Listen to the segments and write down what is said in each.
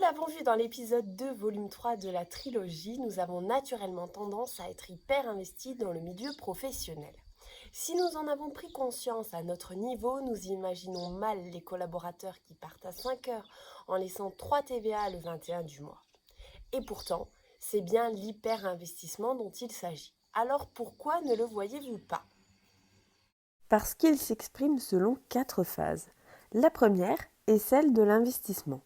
l'avons vu dans l'épisode 2, volume 3 de la trilogie, nous avons naturellement tendance à être hyper investis dans le milieu professionnel. Si nous en avons pris conscience à notre niveau, nous imaginons mal les collaborateurs qui partent à 5 heures en laissant 3 TVA le 21 du mois. Et pourtant, c'est bien l'hyper-investissement dont il s'agit. Alors pourquoi ne le voyez-vous pas ? Parce qu'il s'exprime selon 4 phases. La première est celle de l'investissement.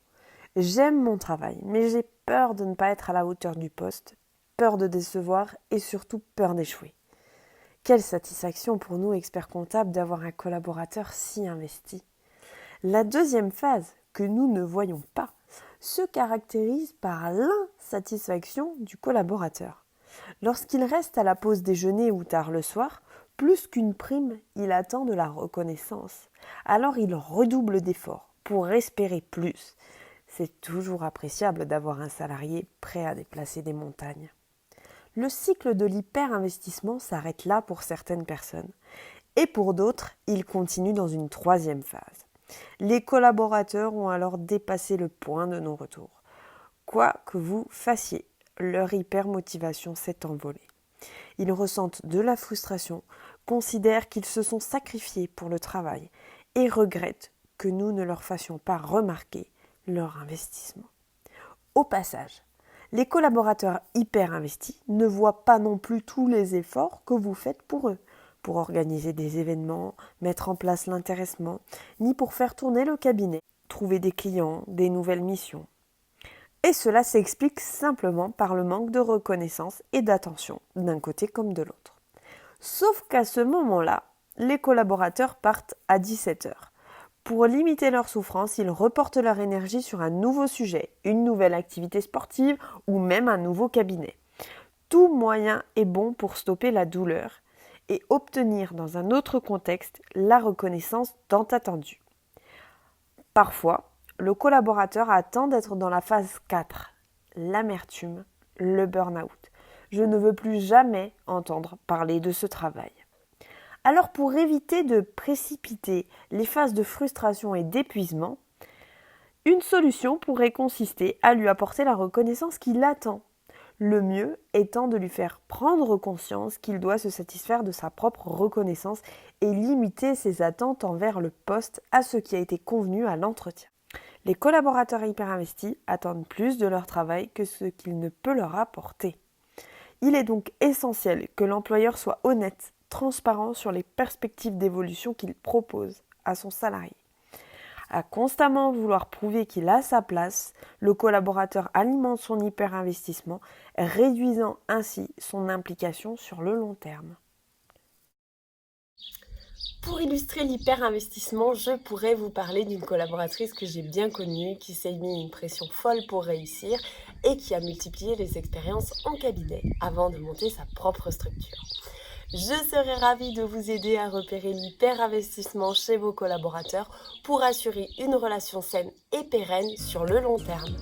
J'aime mon travail, mais j'ai peur de ne pas être à la hauteur du poste, peur de décevoir et surtout peur d'échouer. Quelle satisfaction pour nous, experts comptables, d'avoir un collaborateur si investi. La deuxième phase, que nous ne voyons pas, se caractérise par l'insatisfaction du collaborateur. Lorsqu'il reste à la pause déjeuner ou tard le soir, plus qu'une prime, il attend de la reconnaissance. Alors il redouble d'efforts pour espérer plus. C'est toujours appréciable d'avoir un salarié prêt à déplacer des montagnes. Le cycle de l'hyper-investissement s'arrête là pour certaines personnes. Et pour d'autres, il continue dans une troisième phase. Les collaborateurs ont alors dépassé le point de non-retour. Quoi que vous fassiez, leur hyper-motivation s'est envolée. Ils ressentent de la frustration, considèrent qu'ils se sont sacrifiés pour le travail et regrettent que nous ne leur fassions pas remarquer leur investissement. Au passage, les collaborateurs hyper investis ne voient pas non plus tous les efforts que vous faites pour eux, pour organiser des événements, mettre en place l'intéressement, ni pour faire tourner le cabinet, trouver des clients, des nouvelles missions. Et cela s'explique simplement par le manque de reconnaissance et d'attention d'un côté comme de l'autre. Sauf qu'à ce moment-là, les collaborateurs partent à 17 heures. Pour limiter leur souffrance, ils reportent leur énergie sur un nouveau sujet, une nouvelle activité sportive ou même un nouveau cabinet. Tout moyen est bon pour stopper la douleur et obtenir dans un autre contexte la reconnaissance tant attendue. Parfois, le collaborateur attend d'être dans la phase 4, l'amertume, le burn-out. Je ne veux plus jamais entendre parler de ce travail. Alors pour éviter de précipiter les phases de frustration et d'épuisement, une solution pourrait consister à lui apporter la reconnaissance qu'il attend. Le mieux étant de lui faire prendre conscience qu'il doit se satisfaire de sa propre reconnaissance et limiter ses attentes envers le poste à ce qui a été convenu à l'entretien. Les collaborateurs hyper investis attendent plus de leur travail que ce qu'il ne peut leur apporter. Il est donc essentiel que l'employeur soit honnête, transparent sur les perspectives d'évolution qu'il propose à son salarié. À constamment vouloir prouver qu'il a sa place, le collaborateur alimente son hyper-investissement, réduisant ainsi son implication sur le long terme. Pour illustrer l'hyper-investissement, je pourrais vous parler d'une collaboratrice que j'ai bien connue, qui s'est mis une pression folle pour réussir et qui a multiplié les expériences en cabinet avant de monter sa propre structure. Je serais ravie de vous aider à repérer l'hyper-investissement chez vos collaborateurs pour assurer une relation saine et pérenne sur le long terme.